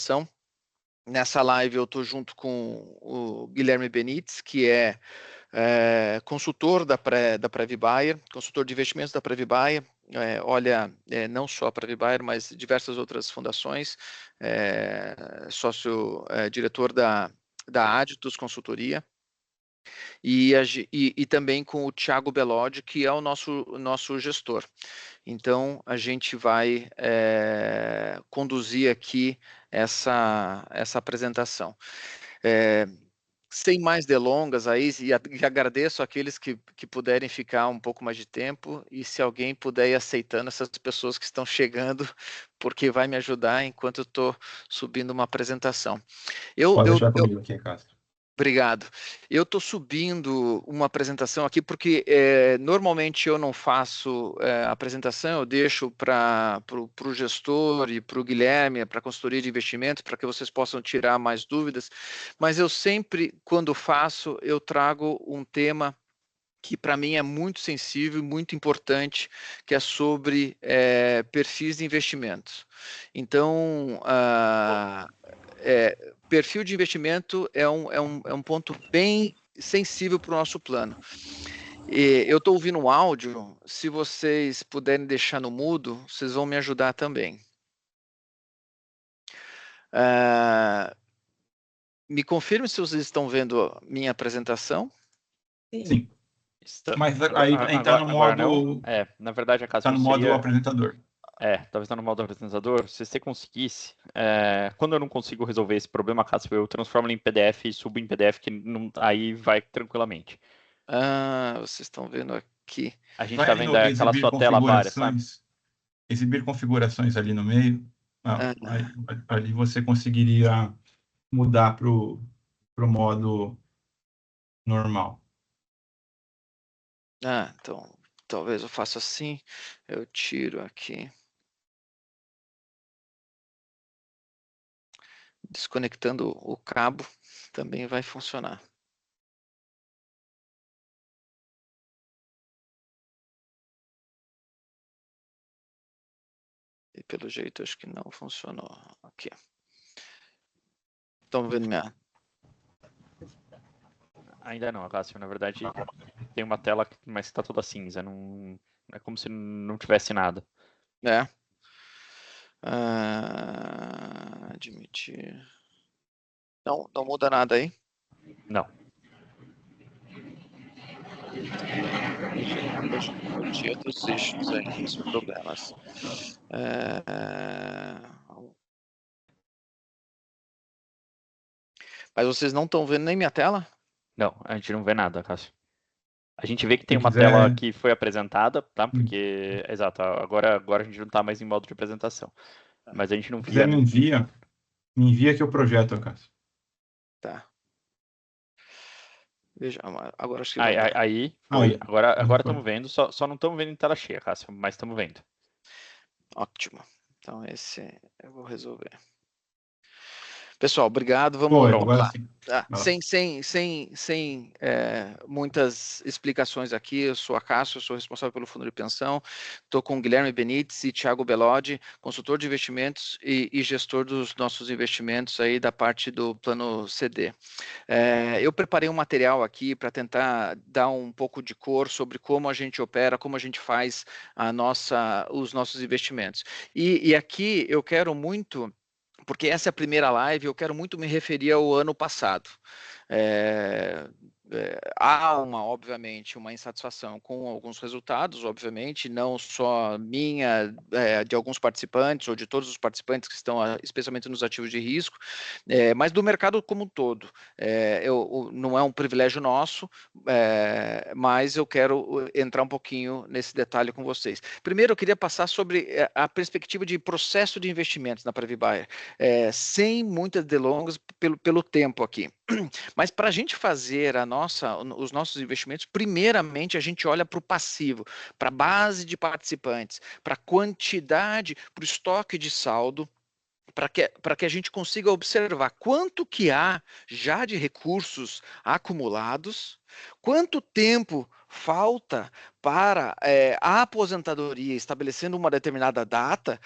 apresentação. Nessa live eu estou junto com o Guilherme Benites, que é consultor da Previ-Bayer, consultor de investimentos da Previ-Bayer, olha não só a Previ-Bayer, mas diversas outras fundações, sócio-diretor da Aditus Consultoria, e também com o Thiago Bellodi, que é o nosso gestor. Então, a gente vai conduzir aqui essa apresentação. Sem mais delongas aí, e agradeço àqueles que puderem ficar um pouco mais de tempo, e se alguém puder ir aceitando essas pessoas que estão chegando, porque vai me ajudar enquanto eu estou subindo uma apresentação. Pode deixar comigo aqui, Castro. Obrigado. Eu estou subindo uma apresentação aqui porque normalmente eu não faço apresentação, eu deixo para o gestor e para o Guilherme, para a consultoria de investimentos, para que vocês possam tirar mais dúvidas, mas eu sempre, quando faço, eu trago um tema que para mim é muito sensível e muito importante, que é sobre perfis de investimentos. Então, perfil de investimento é um ponto bem sensível para o nosso plano. Eu estou ouvindo um áudio, se vocês puderem deixar no mudo, vocês vão me ajudar também. Me confirme se vocês estão vendo minha apresentação. Sim. Mas aí está no modo... na verdade, a Cássio, está no modo apresentador. Talvez está no modo apresentador. Se você conseguisse, quando eu não consigo resolver esse problema, Cássio, eu transformo ele em PDF e subo em PDF, que não, aí vai tranquilamente. Vocês estão vendo aqui. A gente está vendo aquela sua tela várias, sabe? Exibir configurações ali no meio. Ali você conseguiria mudar para o modo normal. Então, talvez eu faça assim. Eu tiro aqui. Desconectando o cabo também vai funcionar. E pelo jeito acho que não funcionou. Aqui. Estão vendo minha... Ainda não, Cássio. Na verdade, tem uma tela, mas está toda cinza. Não, é como se não tivesse nada. Admitir. Não muda nada aí? Não. Eu tinha outros issues aqui, os problemas. Mas vocês não estão vendo nem minha tela? Não, a gente não vê nada, Cássio. A gente vê que tem uma tela que foi apresentada, tá? Porque, exato, agora a gente não está mais em modo de apresentação. Mas a gente não via... Me envia que eu projeto, Cássio. Tá. Veja, agora acho que aí foi. Agora estamos vendo, só não estamos vendo em tela cheia, Cássio, mas estamos vendo. Ótimo. Então esse eu vou resolver. Pessoal, obrigado. Vamos lá. Sem muitas explicações aqui, eu sou a Cássio, eu sou responsável pelo fundo de pensão, estou com o Guilherme Benites e Thiago Bellodi, consultor de investimentos e gestor dos nossos investimentos aí da parte do plano CD. Eu preparei um material aqui para tentar dar um pouco de cor sobre como a gente opera, como a gente faz os nossos investimentos. E aqui eu quero muito... Porque essa é a primeira live, eu quero muito me referir ao ano passado. Há obviamente, uma insatisfação com alguns resultados, obviamente, não só minha, de alguns participantes, ou de todos os participantes que estão, especialmente nos ativos de risco, mas do mercado como um todo. Não é um privilégio nosso, mas eu quero entrar um pouquinho nesse detalhe com vocês. Primeiro, eu queria passar sobre a perspectiva de processo de investimentos na Previ-Bayer, sem muitas delongas pelo tempo aqui. Mas para a gente fazer os nossos investimentos, primeiramente a gente olha para o passivo, para a base de participantes, para a quantidade, para o estoque de saldo, para que a gente consiga observar quanto que há já de recursos acumulados, quanto tempo falta para a aposentadoria, estabelecendo uma determinada data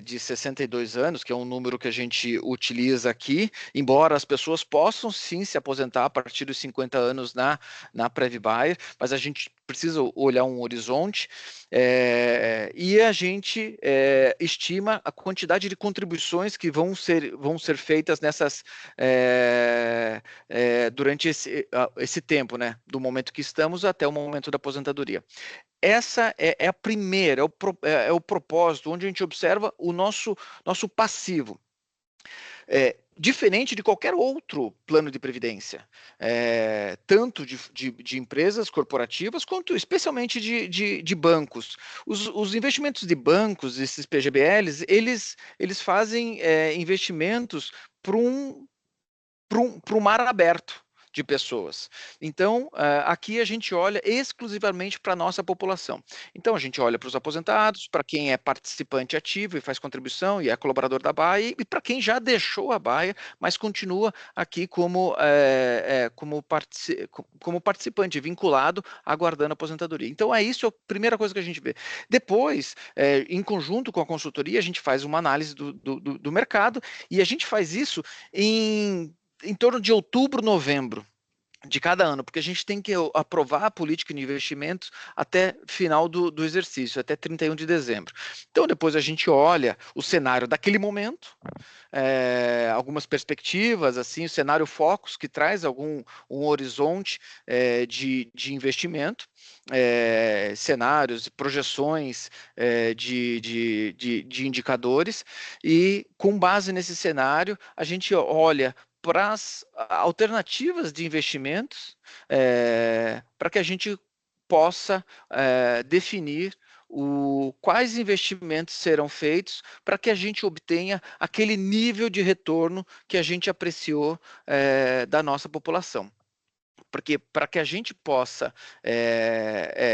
de 62 anos, que é um número que a gente utiliza aqui, embora as pessoas possam sim se aposentar a partir dos 50 anos na Previbayer, mas a gente precisa olhar um horizonte, e a gente estima a quantidade de contribuições que vão ser feitas nessas durante esse tempo, né, do momento que estamos até o momento da aposentadoria. Essa é a primeira, é o propósito, onde a gente observa o nosso passivo. Diferente de qualquer outro plano de previdência, tanto de empresas corporativas, quanto especialmente de bancos. Os investimentos de bancos, esses PGBLs, eles fazem investimentos para um mar aberto de pessoas. Então, aqui a gente olha exclusivamente para a nossa população. Então, a gente olha para os aposentados, para quem é participante ativo e faz contribuição e é colaborador da BAIA, e para quem já deixou a BAIA, mas continua aqui como participante, vinculado, aguardando a aposentadoria. Então, isso é a primeira coisa que a gente vê. Depois, em conjunto com a consultoria, a gente faz uma análise do mercado, e a gente faz isso em torno de outubro, novembro de cada ano, porque a gente tem que aprovar a política de investimentos até final do exercício, até 31 de dezembro. Então, depois a gente olha o cenário daquele momento, algumas perspectivas, assim, o cenário Focus, que traz um horizonte de investimento, cenários, projeções de indicadores, e com base nesse cenário, a gente olha para as alternativas de investimentos, para que a gente possa definir quais investimentos serão feitos para que a gente obtenha aquele nível de retorno que a gente apreciou da nossa população. Porque para que a gente possa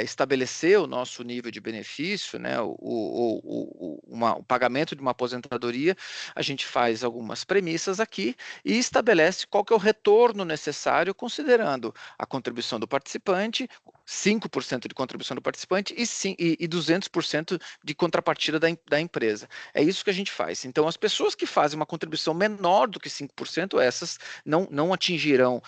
estabelecer o nosso nível de benefício, né, o pagamento de uma aposentadoria, a gente faz algumas premissas aqui e estabelece qual que é o retorno necessário, considerando a contribuição do participante, 5% de contribuição do participante e 200% de contrapartida da empresa. É isso que a gente faz. Então, as pessoas que fazem uma contribuição menor do que 5%, essas não atingirão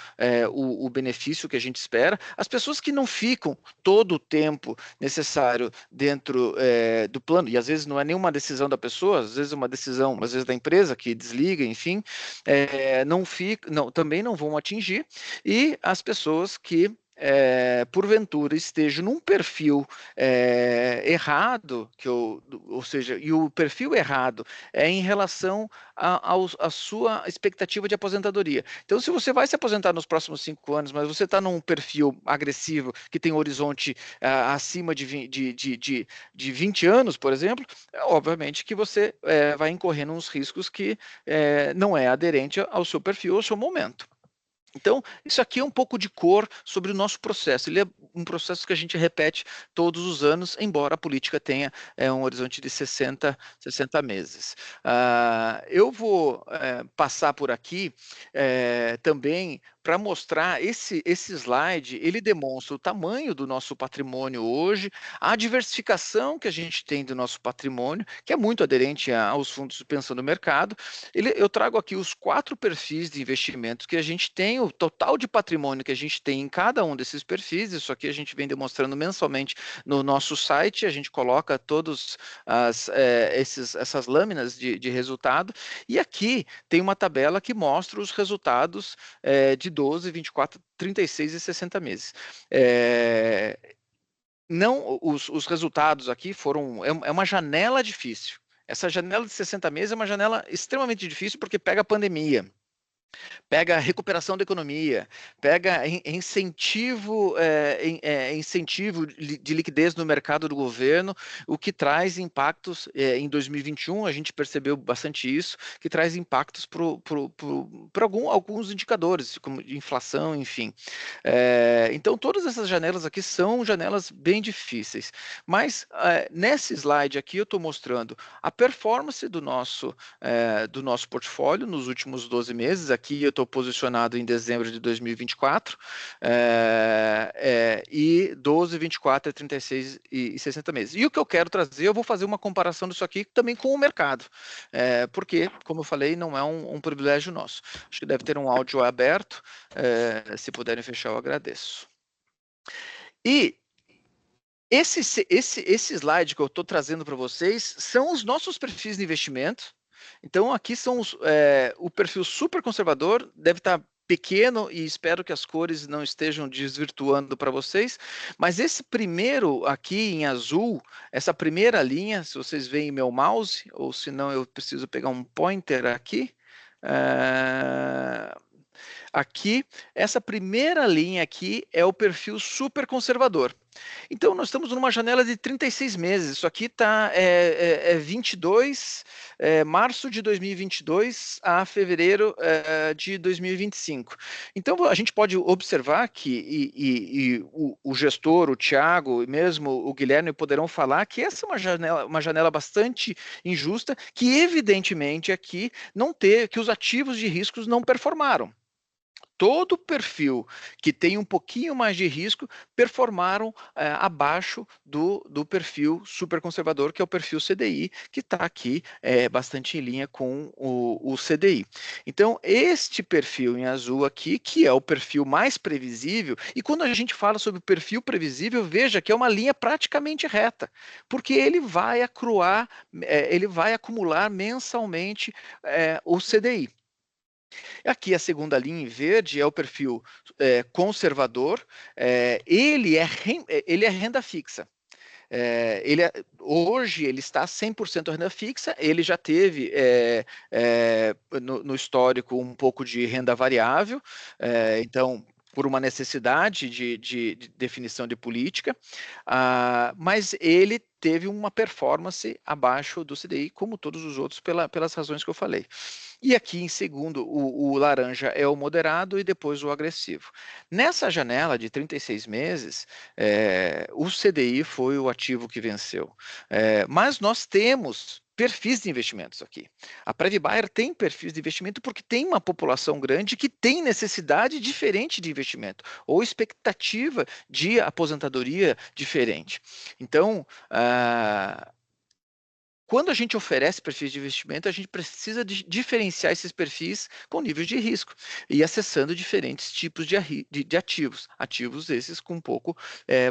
o benefício que a gente espera. As pessoas que não ficam todo o tempo necessário dentro do plano, e às vezes não é nenhuma decisão da pessoa, às vezes é uma decisão, às vezes da empresa que desliga, enfim, também não vão atingir, e as pessoas que porventura esteja num perfil errado, ou seja, e o perfil errado é em relação à sua expectativa de aposentadoria. Então, se você vai se aposentar nos próximos 5 anos, mas você está num perfil agressivo, que tem um horizonte acima de 20 anos, por exemplo, obviamente que você vai incorrer uns riscos que não é aderente ao seu perfil, ao seu momento. Então, isso aqui é um pouco de cor sobre o nosso processo. Ele é um processo que a gente repete todos os anos, embora a política tenha um horizonte de 60 meses. Eu vou passar por aqui também para mostrar esse slide. Ele demonstra o tamanho do nosso patrimônio hoje, a diversificação que a gente tem do nosso patrimônio, que é muito aderente aos fundos de pensão do mercado. Eu trago aqui os 4 perfis de investimentos que a gente tem, o total de patrimônio que a gente tem em cada um desses perfis. Isso aqui a gente vem demonstrando mensalmente no nosso site. A gente coloca todas essas lâminas de resultado, e aqui tem uma tabela que mostra os resultados de 12, 24, 36 e 60 meses. Os resultados aqui é uma janela difícil. Essa janela de 60 meses é uma janela extremamente difícil, porque pega a pandemia, pega a recuperação da economia, pega incentivo de liquidez no mercado do governo, o que traz impactos em 2021, a gente percebeu bastante isso, que traz impactos para alguns indicadores, como de inflação, enfim. Então, todas essas janelas aqui são janelas bem difíceis, mas nesse slide aqui eu estou mostrando a performance do nosso portfólio nos últimos 12 meses. Aqui aqui eu estou posicionado em dezembro de 2024, e 12, 24, 36 e 60 meses. E o que eu quero trazer, eu vou fazer uma comparação disso aqui também com o mercado, porque, como eu falei, não é um privilégio nosso. Acho que deve ter um áudio aberto, se puderem fechar, eu agradeço. E esse slide que eu estou trazendo para vocês são os nossos perfis de investimento. Então, aqui são o perfil super conservador, deve estar pequeno e espero que as cores não estejam desvirtuando para vocês, mas esse primeiro aqui em azul, essa primeira linha, se vocês veem meu mouse, ou se não eu preciso pegar um pointer aqui, aqui, essa primeira linha aqui é o perfil super conservador. Então, nós estamos numa janela de 36 meses. Isso aqui está 22, março de 2022 a fevereiro de 2025. Então, a gente pode observar que o gestor, o Thiago e mesmo o Guilherme poderão falar que essa é uma janela bastante injusta, que evidentemente aqui que os ativos de riscos não performaram. Todo perfil que tem um pouquinho mais de risco performaram abaixo do perfil super conservador, que é o perfil CDI, que está aqui bastante em linha com o CDI. Então, este perfil em azul aqui, que é o perfil mais previsível, e quando a gente fala sobre o perfil previsível, veja que é uma linha praticamente reta, porque ele vai acumular mensalmente o CDI. Aqui a segunda linha em verde é o perfil conservador, ele é renda fixa. Hoje ele está 100% renda fixa, ele já teve no histórico um pouco de renda variável, então por uma necessidade de definição de política, mas ele teve uma performance abaixo do CDI, como todos os outros, pelas razões que eu falei. E aqui em segundo, o laranja é o moderado e depois o agressivo. Nessa janela de 36 meses, o CDI foi o ativo que venceu. Mas nós temos perfis de investimentos aqui. A Previ Bayer tem perfis de investimento porque tem uma população grande que tem necessidade diferente de investimento ou expectativa de aposentadoria diferente. Então, quando a gente oferece perfis de investimento, a gente precisa diferenciar esses perfis com níveis de risco e acessando diferentes tipos de ativos, ativos esses com um pouco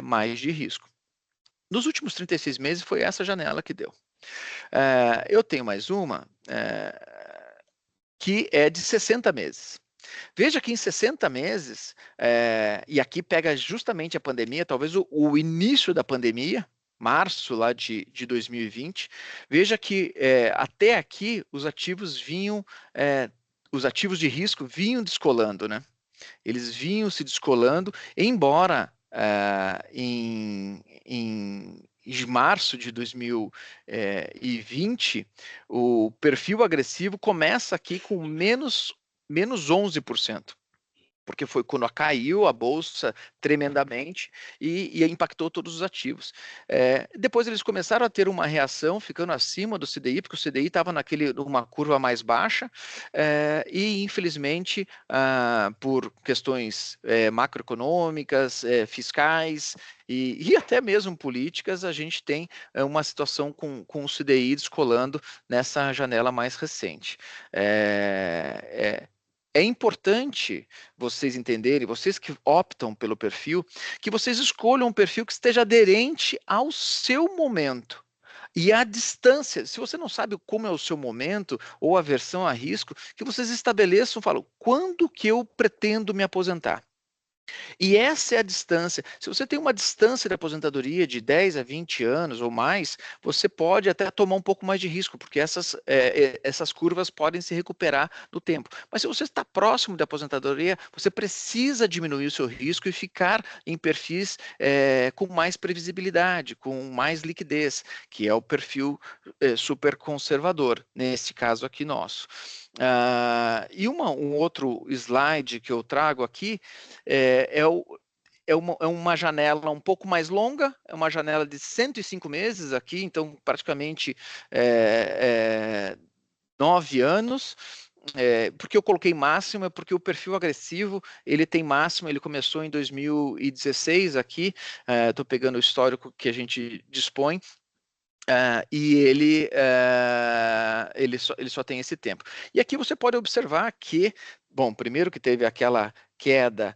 mais de risco. Nos últimos 36 meses foi essa janela que deu. Eu tenho mais uma que é de 60 meses. Veja que em 60 meses, e aqui pega justamente a pandemia, talvez o início da pandemia, março lá de 2020, veja que até aqui os ativos os ativos de risco vinham descolando, né? Eles vinham se descolando, embora em março de 2020, o perfil agressivo começa aqui com menos 11%. Porque foi quando caiu a bolsa tremendamente e impactou todos os ativos. Depois eles começaram a ter uma reação ficando acima do CDI, porque o CDI estava numa curva mais baixa, e infelizmente, por questões macroeconômicas, fiscais e até mesmo políticas, a gente tem uma situação com o CDI descolando nessa janela mais recente. É importante vocês entenderem, vocês que optam pelo perfil, que vocês escolham um perfil que esteja aderente ao seu momento. E a distância, se você não sabe como é o seu momento ou aversão a risco, que vocês estabeleçam, falam, quando que eu pretendo me aposentar? E essa é a distância. Se você tem uma distância de aposentadoria de 10 a 20 anos ou mais, você pode até tomar um pouco mais de risco, porque essas curvas podem se recuperar no tempo. Mas se você está próximo da aposentadoria, você precisa diminuir o seu risco e ficar em perfis com mais previsibilidade, com mais liquidez, que é o perfil super conservador, nesse caso aqui nosso. E um outro slide que eu trago aqui é uma janela um pouco mais longa, é uma janela de 105 meses aqui, então praticamente 9 anos, porque eu coloquei máximo, é porque o perfil agressivo, ele tem máximo, ele começou em 2016 aqui, estou pegando o histórico que a gente dispõe, e ele só tem esse tempo. E aqui você pode observar que, bom, primeiro que teve aquela queda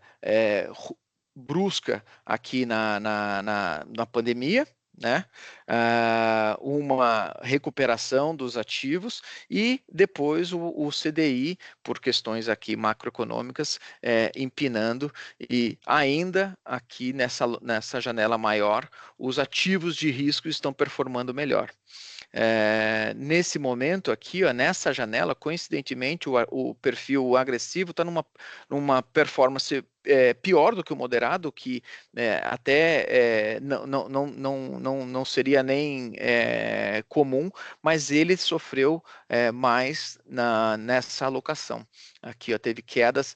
brusca aqui na pandemia, né? Uma recuperação dos ativos e depois o CDI, por questões aqui macroeconômicas, empinando, e ainda aqui nessa janela maior, os ativos de risco estão performando melhor. Nesse momento aqui, ó, nessa janela, coincidentemente, o perfil agressivo está numa performance pior do que o moderado, que até não seria nem comum, mas ele sofreu mais nessa alocação. Aqui ó, teve quedas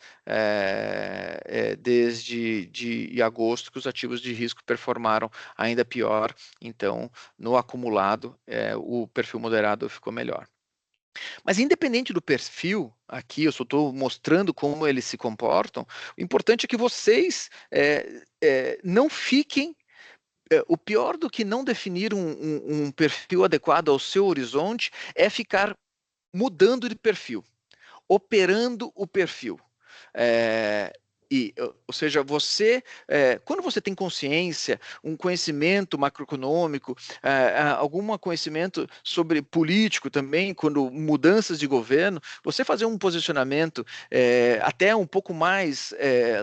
desde de agosto, que os ativos de risco performaram ainda pior, então no acumulado o perfil moderado ficou melhor. Mas independente do perfil, aqui eu só estou mostrando como eles se comportam, o importante é que vocês não fiquem. O pior do que não definir um perfil adequado ao seu horizonte é ficar mudando de perfil, operando o perfil. Ou seja, quando você tem consciência, um conhecimento macroeconômico, algum conhecimento sobre político também, quando mudanças de governo, você fazer um posicionamento até um pouco mais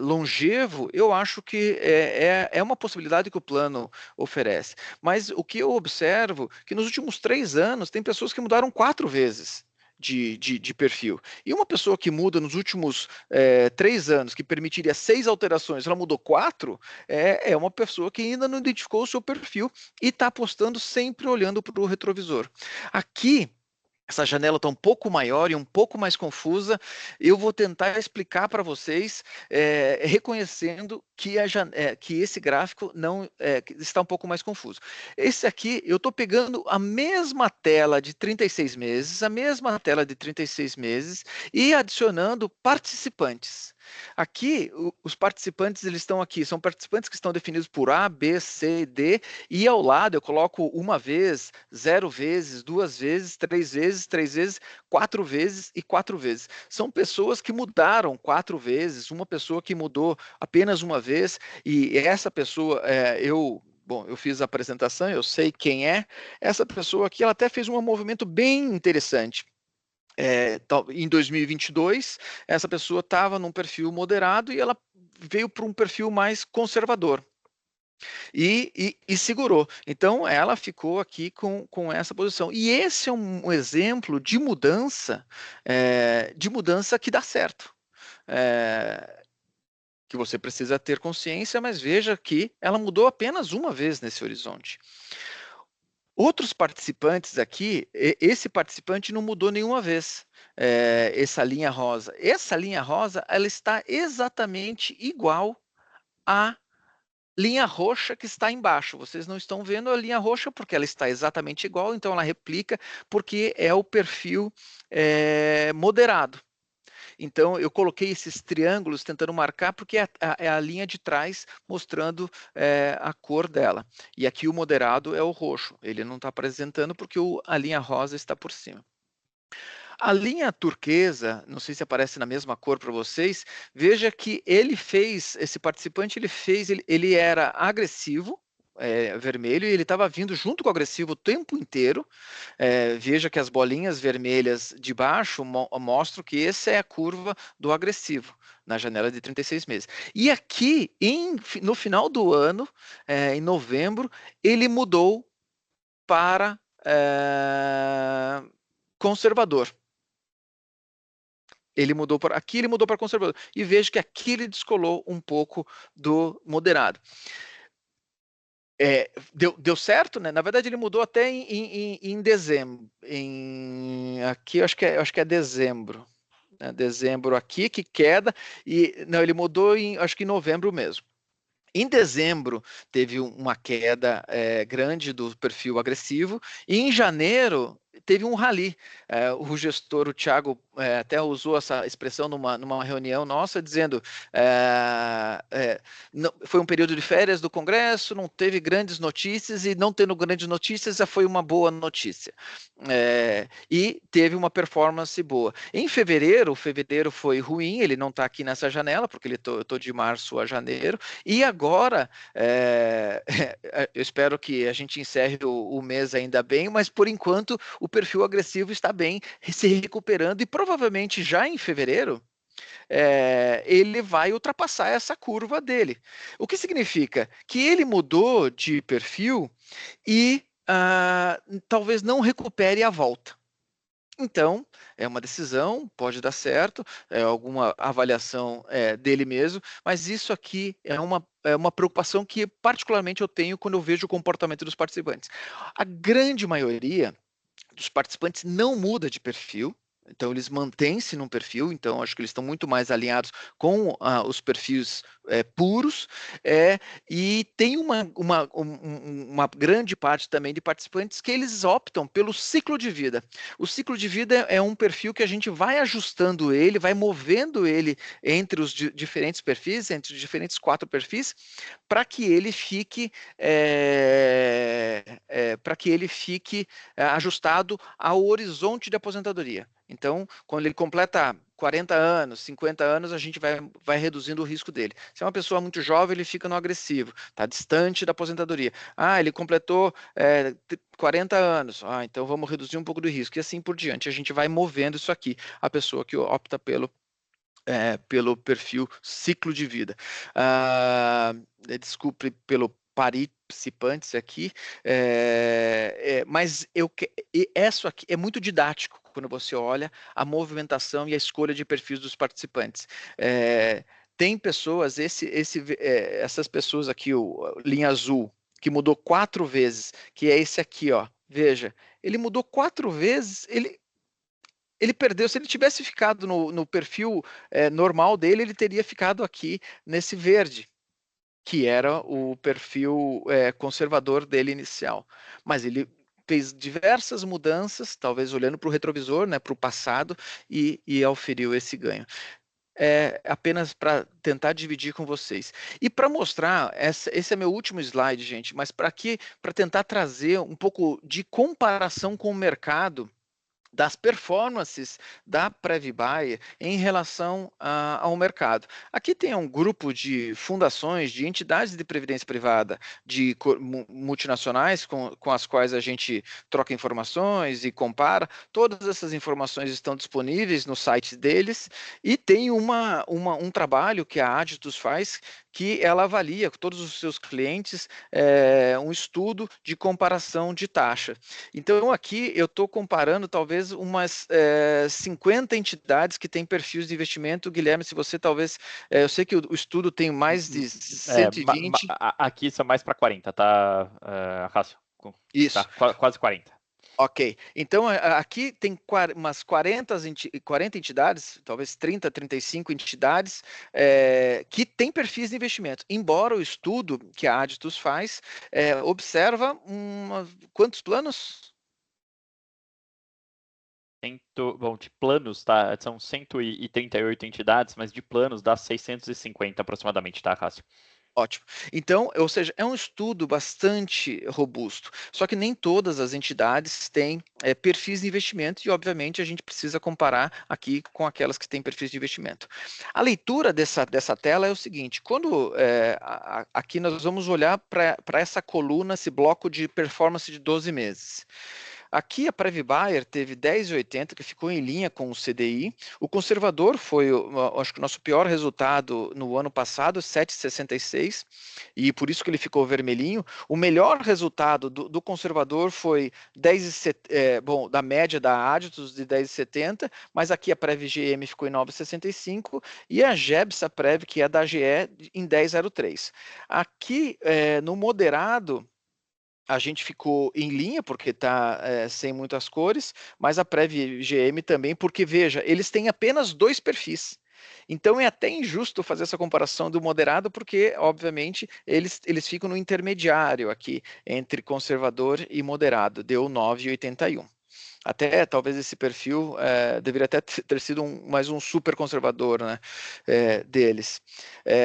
longevo, eu acho que é uma possibilidade que o plano oferece. Mas o que eu observo, que nos últimos 3 anos, tem pessoas que mudaram 4 vezes de perfil. E uma pessoa que muda nos últimos 3 anos, que permitiria 6 alterações, ela mudou 4, é uma pessoa que ainda não identificou o seu perfil e está apostando sempre olhando para o retrovisor. Aqui, essa janela está um pouco maior e um pouco mais confusa. Eu vou tentar explicar para vocês, reconhecendo que esse gráfico não está um pouco mais confuso. Esse aqui, eu estou pegando a mesma tela de 36 meses, e adicionando participantes. Aqui, os participantes, eles estão aqui, são participantes que estão definidos por A, B, C, D, e ao lado eu coloco 1 vez, 0 vezes, 2 vezes, 3 vezes, 3 vezes, 4 vezes e 4 vezes. São pessoas que mudaram 4 vezes, uma pessoa que mudou apenas 1 vez, e essa pessoa, Bom, eu fiz a apresentação, eu sei quem é. Essa pessoa aqui, ela até fez um movimento bem interessante. Em 2022, essa pessoa estava num perfil moderado e ela veio para um perfil mais conservador. E segurou. Então, ela ficou aqui com essa posição. E esse é um exemplo de mudança que dá certo. Que você precisa ter consciência, mas veja que ela mudou apenas 1 vez nesse horizonte. Outros participantes aqui, esse participante não mudou nenhuma vez, essa linha rosa. Essa linha rosa, ela está exatamente igual à linha roxa que está embaixo. Vocês não estão vendo a linha roxa porque ela está exatamente igual, então ela replica porque é o perfil moderado. Então, eu coloquei esses triângulos tentando marcar, porque é a linha de trás mostrando a cor dela. E aqui o moderado é o roxo. Ele não está apresentando porque a linha rosa está por cima. A linha turquesa, não sei se aparece na mesma cor para vocês, veja que esse participante, ele era agressivo, vermelho, e ele estava vindo junto com o agressivo o tempo inteiro. Veja que as bolinhas vermelhas de baixo mostram que essa é a curva do agressivo, na janela de 36 meses. E aqui, no final do ano, em novembro, ele mudou para conservador. Ele mudou para conservador. E veja que aqui ele descolou um pouco do moderado. Deu certo, né? Na verdade, ele mudou até em dezembro. Aqui, eu acho que é dezembro. Né? Dezembro aqui, que queda. Não, ele mudou acho que em novembro mesmo. Em dezembro, teve uma queda grande do perfil agressivo. E em janeiro, teve um rally. O gestor, o Thiago até usou essa expressão numa reunião nossa, dizendo foi um período de férias do Congresso, não teve grandes notícias, e não tendo grandes notícias já foi uma boa notícia. E teve uma performance boa. Em fevereiro, foi ruim, ele não está aqui nessa janela, porque eu estou de março a janeiro, e agora eu espero que a gente encerre o mês ainda bem, mas por enquanto o perfil agressivo está bem, se recuperando, e provavelmente já em fevereiro ele vai ultrapassar essa curva dele. O que significa? Que ele mudou de perfil e talvez não recupere a volta. Então, é uma decisão, pode dar certo, é alguma avaliação dele mesmo, mas isso aqui é uma preocupação que particularmente eu tenho quando eu vejo o comportamento dos participantes. A grande maioria dos participantes não muda de perfil, então eles mantêm-se num perfil, então acho que eles estão muito mais alinhados com os perfis puros, e tem uma grande parte também de participantes que eles optam pelo ciclo de vida. O ciclo de vida é um perfil que a gente vai ajustando ele, vai movendo ele entre os diferentes perfis, entre os diferentes 4 perfis, para que ele fique ajustado ao horizonte de aposentadoria. Então, quando ele completa 40 anos, 50 anos, a gente vai reduzindo o risco dele. Se é uma pessoa muito jovem, ele fica no agressivo, está distante da aposentadoria. Ele completou 40 anos, então vamos reduzir um pouco do risco, e assim por diante. A gente vai movendo isso aqui, a pessoa que opta pelo perfil ciclo de vida. Desculpe pelo participantes aqui, mas isso aqui é muito didático quando você olha a movimentação e a escolha de perfis dos participantes. Tem pessoas, essas pessoas aqui, linha azul, que mudou 4 vezes, que é esse aqui, ó. Veja, ele mudou 4 vezes, ele perdeu. Se ele tivesse ficado no perfil normal dele, ele teria ficado aqui nesse verde, que era o perfil conservador dele inicial. Mas ele fez diversas mudanças, talvez olhando para o retrovisor, né, para o passado, e auferiu esse ganho. Apenas para tentar dividir com vocês. E para mostrar, esse é meu último slide, gente, mas para tentar trazer um pouco de comparação com o mercado, das performances da Prevbuy em relação ao mercado. Aqui tem um grupo de fundações, de entidades de previdência privada, de multinacionais com as quais a gente troca informações e compara. Todas essas informações estão disponíveis no site deles, e tem um trabalho que a Aditus faz, que ela avalia com todos os seus clientes um estudo de comparação de taxa. Então, aqui eu estou comparando talvez umas 50 entidades que têm perfis de investimento. Guilherme, se você talvez... eu sei que o estudo tem mais de 120. Aqui são mais para 40, tá, Cássio? Isso. Tá, quase 40. Ok, então aqui tem umas 40 entidades, talvez 30, 35 entidades que têm perfis de investimento, embora o estudo que a Aditus faz observa quantos planos? Bom, de planos, tá? São 138 entidades, mas de planos dá 650 aproximadamente, tá, Cássio? Ótimo. Então, ou seja, é um estudo bastante robusto, só que nem todas as entidades têm perfis de investimento, e obviamente a gente precisa comparar aqui com aquelas que têm perfis de investimento. A leitura dessa tela é o seguinte: quando aqui nós vamos olhar para essa coluna, esse bloco de performance de 12 meses. Aqui a Prevbuy teve 10,80, que ficou em linha com o CDI. O conservador foi, acho que o nosso pior resultado no ano passado, 7,66, e por isso que ele ficou vermelhinho. O melhor resultado do conservador foi 10,70, da média da Aditus de 10,70, mas aqui a Prev GM ficou em 9,65 e a Gebsa Prev, que é da GE, em 10,03. Aqui no moderado, a gente ficou em linha, porque está sem muitas cores, mas a Prev GM também, porque, veja, eles têm apenas 2 perfis. Então, é até injusto fazer essa comparação do moderado, porque, obviamente, eles ficam no intermediário aqui, entre conservador e moderado, deu 9,81. Até talvez esse perfil deveria até ter sido mais um super conservador, né, deles.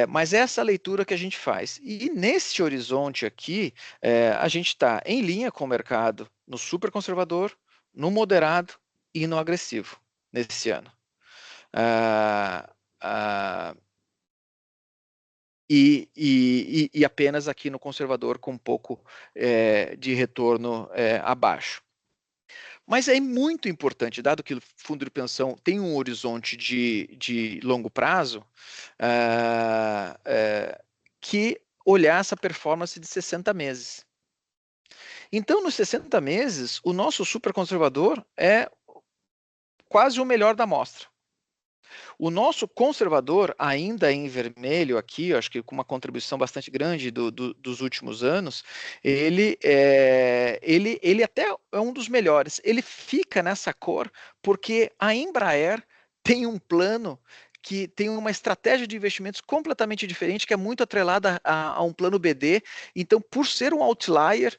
Mas essa leitura que a gente faz. E nesse horizonte aqui, a gente está em linha com o mercado no super conservador, no moderado e no agressivo nesse ano. E apenas aqui no conservador com um pouco de retorno abaixo. Mas é muito importante, dado que o fundo de pensão tem um horizonte de longo prazo, que olhar essa performance de 60 meses. Então, nos 60 meses, o nosso super conservador é quase o melhor da amostra. O nosso conservador, ainda em vermelho aqui, acho que com uma contribuição bastante grande dos últimos anos, ele até é um dos melhores. Ele fica nessa cor porque a Embraer tem um plano que tem uma estratégia de investimentos completamente diferente, que é muito atrelada a um plano BD. Então, por ser um outlier,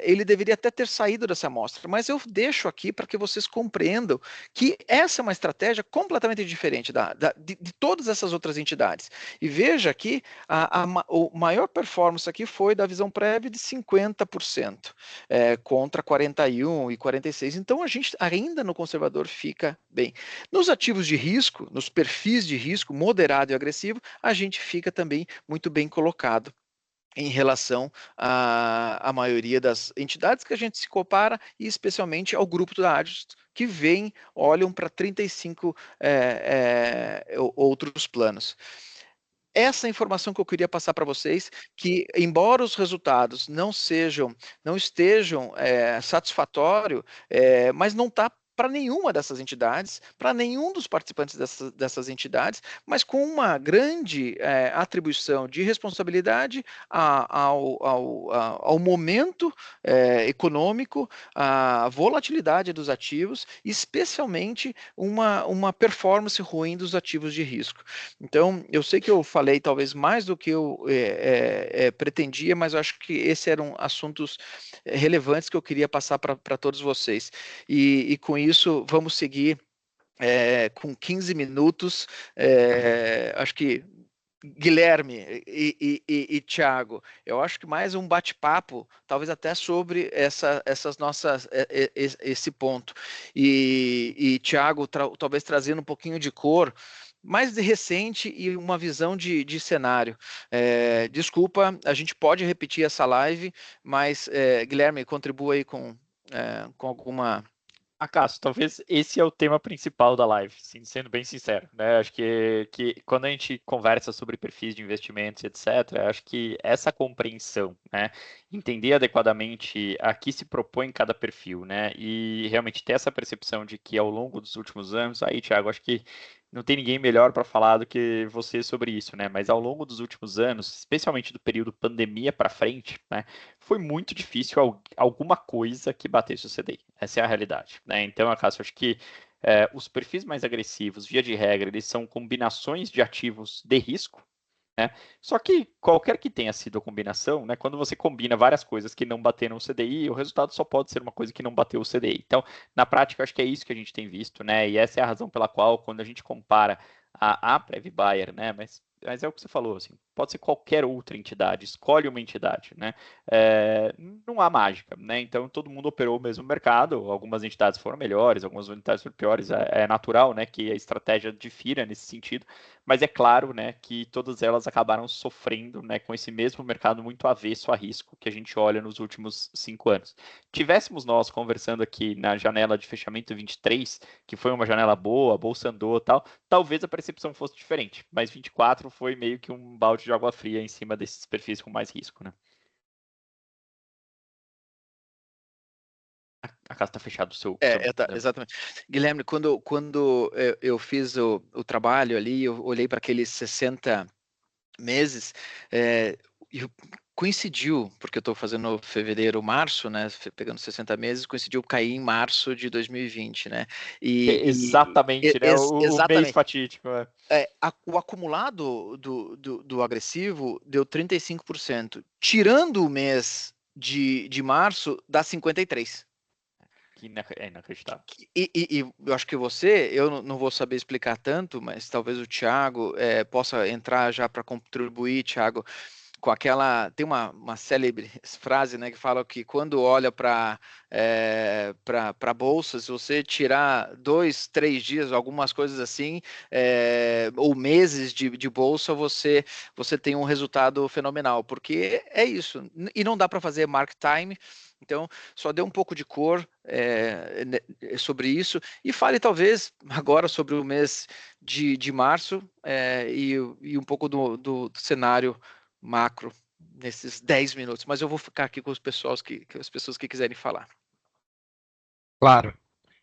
ele deveria até ter saído dessa amostra. Mas eu deixo aqui para que vocês compreendam que essa é uma estratégia completamente diferente de todas essas outras entidades. E veja que o maior performance aqui foi da visão prévia de 50%, contra 41% e 46%. Então, a gente ainda no conservador fica bem. Nos ativos de risco, nos perfis de risco moderado e agressivo, a gente fica também muito bem colocado em relação à maioria das entidades que a gente se compara, e especialmente ao grupo da Agios, que olham para 35 outros planos. Essa informação que eu queria passar para vocês, que embora os resultados não estejam satisfatórios, mas não está para nenhuma dessas entidades, para nenhum dos participantes dessas entidades, mas com uma grande atribuição de responsabilidade ao momento econômico, à volatilidade dos ativos, especialmente uma performance ruim dos ativos de risco. Então, eu sei que eu falei talvez mais do que eu pretendia, mas eu acho que esses eram assuntos relevantes que eu queria passar para todos vocês. E com isso, vamos seguir com 15 minutos. Acho que Guilherme e Thiago, eu acho que mais um bate-papo, talvez até sobre essas nossas esse ponto. E Thiago, talvez trazendo um pouquinho de cor, mais de recente e uma visão de cenário. Desculpa, a gente pode repetir essa live, mas Guilherme, contribua aí com alguma. Cássio, talvez esse é o tema principal da live, sendo bem sincero, né? Acho que quando a gente conversa sobre perfis de investimentos, etc., acho que essa compreensão, né, entender adequadamente a que se propõe cada perfil, né, e realmente ter essa percepção de que ao longo dos últimos anos, aí, Thiago, acho que não tem ninguém melhor para falar do que você sobre isso, né? Mas ao longo dos últimos anos, especialmente do período pandemia para frente, né, foi muito difícil alguma coisa que batesse o CDI. Essa é a realidade, né? Então, Cássio, acho que os perfis mais agressivos, via de regra, eles são combinações de ativos de risco, né? Só que qualquer que tenha sido a combinação, né, quando você combina várias coisas que não bateram o CDI, o resultado só pode ser uma coisa que não bateu o CDI. Então, na prática, acho que é isso que a gente tem visto, né? E essa é a razão pela qual, quando a gente compara a Prev Bayer, né? Mas é o que você falou, assim, pode ser qualquer outra entidade, escolhe uma entidade, né? Não há mágica, né? Então todo mundo operou o mesmo mercado, algumas entidades foram melhores, algumas entidades foram piores, é natural, né, que a estratégia difira nesse sentido, mas é claro, né, que todas elas acabaram sofrendo, né, com esse mesmo mercado muito avesso a risco que a gente olha nos últimos 5 anos. Tivéssemos nós conversando aqui na janela de fechamento 23, que foi uma janela boa, a bolsa andou e tal, talvez a percepção fosse diferente, mas 24 foi meio que um balde de água fria em cima desses perfis com mais risco, né? A casa está fechada o seu. Exatamente. Guilherme, quando eu fiz o trabalho ali, eu olhei para aqueles 60 meses, coincidiu, porque eu estou fazendo fevereiro, março, né, pegando 60 meses, coincidiu cair em março de 2020, né? Exatamente, né? O mês fatídico. O acumulado do agressivo deu 35%. Tirando o mês de março, dá 53%. Que é inacreditável. E eu acho que eu não vou saber explicar tanto, mas talvez o Thiago possa entrar já para contribuir, Thiago, com aquela. Tem uma célebre frase, né, que fala que quando olha para para bolsa, se você tirar 2, 3 dias, algumas coisas assim, ou meses de bolsa, você tem um resultado fenomenal, porque é isso. E não dá para fazer mark time. Então, só dê um pouco de cor sobre isso e fale talvez agora sobre o mês de março e um pouco do cenário macro nesses 10 minutos, mas eu vou ficar aqui com as pessoas que quiserem falar. Claro.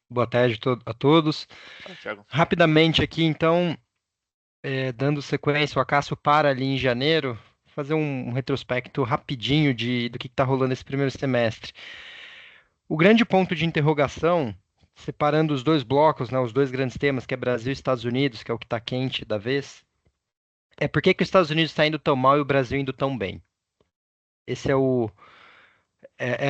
Boa tarde a todos. Thiago. Rapidamente aqui, então, dando sequência, o Acácio para ali em janeiro, fazer um retrospecto rapidinho do que está rolando esse primeiro semestre. O grande ponto de interrogação, separando os dois blocos, né, os dois grandes temas, que é Brasil e Estados Unidos, que é o que está quente da vez, é por que os Estados Unidos está indo tão mal e o Brasil indo tão bem. Esse é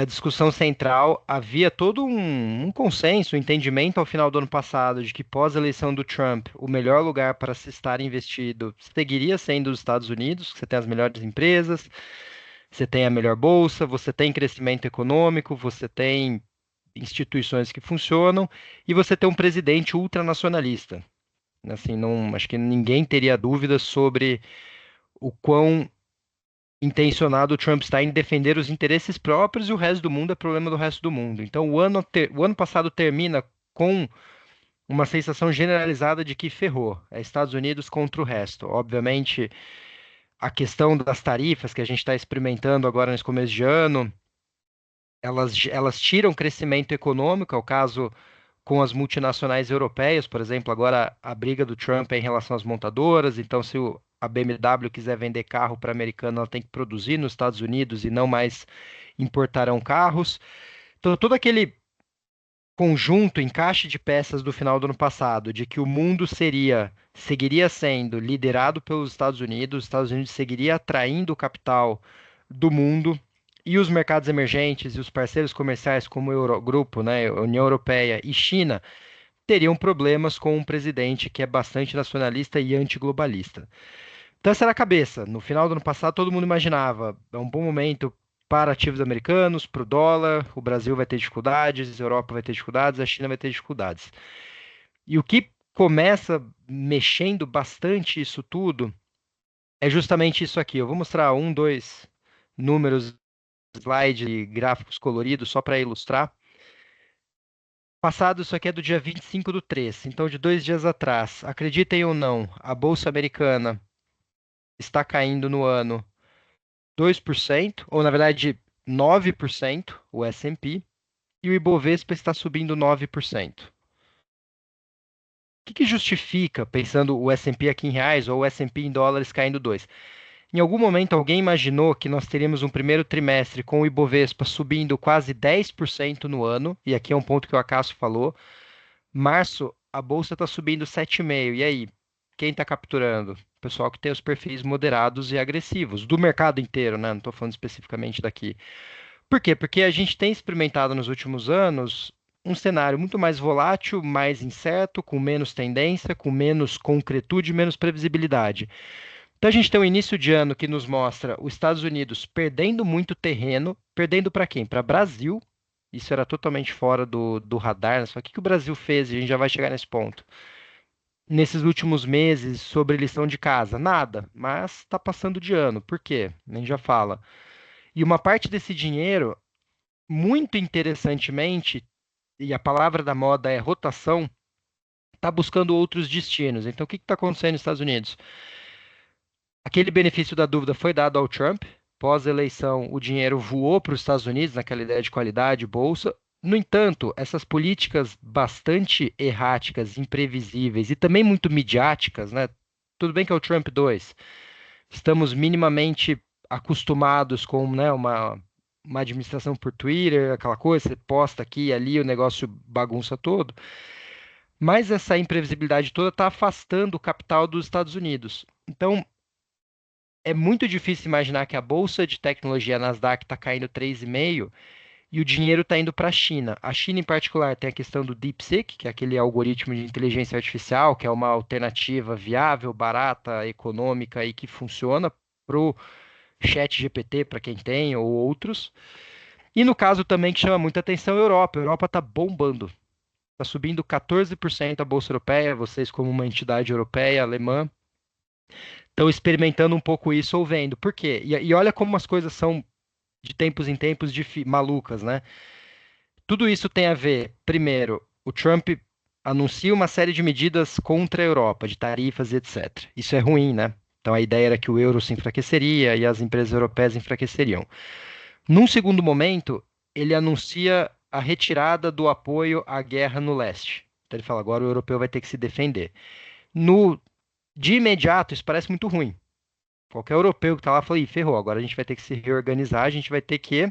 a discussão central. Havia todo um consenso, um entendimento ao final do ano passado de que pós-eleição do Trump, o melhor lugar para se estar investido seguiria sendo os Estados Unidos, que você tem as melhores empresas, você tem a melhor bolsa, você tem crescimento econômico, você tem instituições que funcionam e você tem um presidente ultranacionalista. Assim, não, acho que ninguém teria dúvidas sobre o quão intencionado o Trump está em defender os interesses próprios e o resto do mundo é problema do resto do mundo. Então, o ano passado termina com uma sensação generalizada de que ferrou. É Estados Unidos contra o resto. Obviamente, a questão das tarifas que a gente está experimentando agora nesse começo de ano, elas tiram crescimento econômico, é o caso com as multinacionais europeias, por exemplo, agora a briga do Trump é em relação às montadoras, então se a BMW quiser vender carro para a americana, ela tem que produzir nos Estados Unidos e não mais importarão carros. Então, todo aquele conjunto, encaixe de peças do final do ano passado, de que o mundo seguiria sendo liderado pelos Estados Unidos, os Estados Unidos seguiria atraindo o capital do mundo, e os mercados emergentes e os parceiros comerciais como o Eurogrupo, né, União Europeia e China, teriam problemas com um presidente que é bastante nacionalista e antiglobalista. Então essa era a cabeça. No final do ano passado, todo mundo imaginava, é um bom momento para ativos americanos, para o dólar, o Brasil vai ter dificuldades, a Europa vai ter dificuldades, a China vai ter dificuldades. E o que começa mexendo bastante isso tudo é justamente isso aqui. Eu vou mostrar 2 números, slide e gráficos coloridos só para ilustrar. Passado, isso aqui é do dia 25/3, então de 2 dias atrás. Acreditem ou não, a Bolsa Americana está caindo no ano 2%, ou na verdade 9%, o S&P, e o Ibovespa está subindo 9%. O que justifica, pensando o S&P aqui em reais ou o S&P em dólares caindo 2%? Em algum momento alguém imaginou que nós teríamos um primeiro trimestre com o Ibovespa subindo quase 10% no ano, e aqui é um ponto que o Acácio falou. Março, a bolsa está subindo 7,5%. E aí, quem está capturando? O pessoal que tem os perfis moderados e agressivos, do mercado inteiro, né? Não estou falando especificamente daqui. Por quê? Porque a gente tem experimentado nos últimos anos um cenário muito mais volátil, mais incerto, com menos tendência, com menos concretude, menos previsibilidade. Então a gente tem um início de ano que nos mostra os Estados Unidos perdendo muito terreno, perdendo para quem? Para o Brasil. Isso era totalmente fora do radar, né? Só que o que o Brasil fez, e a gente já vai chegar nesse ponto. Nesses últimos meses, sobre lição de casa, nada, mas está passando de ano. Por quê? A gente já fala. E uma parte desse dinheiro, muito interessantemente, e a palavra da moda é rotação, está buscando outros destinos. Então, o que está acontecendo nos Estados Unidos? Aquele benefício da dúvida foi dado ao Trump. Pós-eleição, o dinheiro voou para os Estados Unidos, naquela ideia de qualidade, bolsa. No entanto, essas políticas bastante erráticas, imprevisíveis e também muito midiáticas, né? Tudo bem que é o Trump 2. Estamos minimamente acostumados com, né, uma administração por Twitter, aquela coisa, você posta aqui e ali, o negócio bagunça todo. Mas essa imprevisibilidade toda está afastando o capital dos Estados Unidos. Então, é muito difícil imaginar que a bolsa de tecnologia Nasdaq está caindo 3,5% e o dinheiro está indo para a China. A China, em particular, tem a questão do DeepSeek, que é aquele algoritmo de inteligência artificial, que é uma alternativa viável, barata, econômica e que funciona para o ChatGPT, para quem tem, ou outros. E no caso também que chama muita atenção a Europa. A Europa está bombando. Está subindo 14% a Bolsa Europeia. Vocês, como uma entidade europeia, alemã, estão experimentando um pouco isso ou vendo. Por quê? E olha como as coisas são de tempos em tempos malucas, né? Tudo isso tem a ver, primeiro, o Trump anuncia uma série de medidas contra a Europa, de tarifas e etc. Isso é ruim, né? Então a ideia era que o euro se enfraqueceria e as empresas europeias enfraqueceriam. Num segundo momento, ele anuncia a retirada do apoio à guerra no leste. Então ele fala, agora o europeu vai ter que se defender. De imediato, isso parece muito ruim. Qualquer europeu que está lá fala, ih, ferrou, agora a gente vai ter que se reorganizar, a gente vai ter que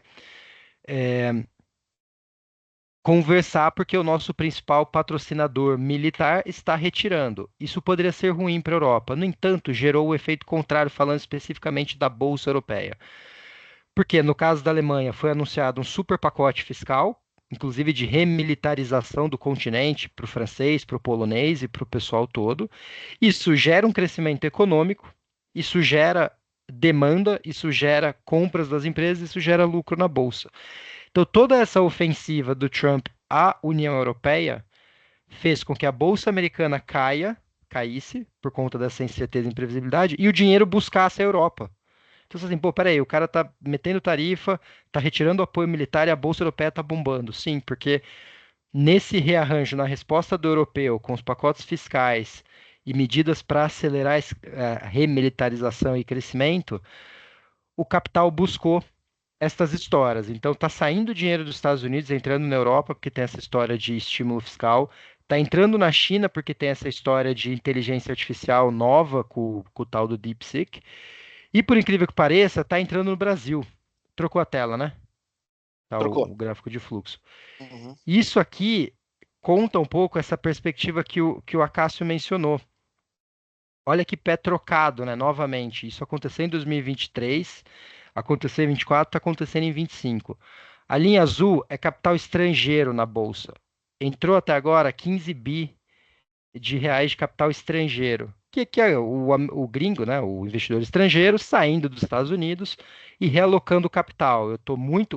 conversar porque o nosso principal patrocinador militar está retirando. Isso poderia ser ruim para a Europa. No entanto, gerou o efeito contrário, falando especificamente da Bolsa Europeia. Porque, no caso da Alemanha, foi anunciado um super pacote fiscal, inclusive de remilitarização do continente para o francês, para o polonês e para o pessoal todo. Isso gera um crescimento econômico, isso gera demanda, isso gera compras das empresas, isso gera lucro na Bolsa. Então, toda essa ofensiva do Trump à União Europeia fez com que a Bolsa Americana caísse, por conta dessa incerteza e imprevisibilidade, e o dinheiro buscasse a Europa. Então, assim, pô, peraí, o cara tá metendo tarifa, tá retirando o apoio militar e a Bolsa Europeia tá bombando. Sim, porque nesse rearranjo, na resposta do europeu, com os pacotes fiscais e medidas para acelerar a remilitarização e crescimento, o capital buscou estas histórias. Então, está saindo dinheiro dos Estados Unidos, entrando na Europa, porque tem essa história de estímulo fiscal, está entrando na China, porque tem essa história de inteligência artificial nova com o tal do DeepSeek, e por incrível que pareça, está entrando no Brasil. Trocou a tela, né? Tá o gráfico de fluxo. Uhum. Isso aqui conta um pouco essa perspectiva que o Acácio mencionou. Olha que pé trocado, né? Novamente, isso aconteceu em 2023, aconteceu em 24, está acontecendo em 25. A linha azul é capital estrangeiro na Bolsa. Entrou até agora 15 bi de reais de capital estrangeiro. Que é o gringo, né? O investidor estrangeiro saindo dos Estados Unidos e realocando capital.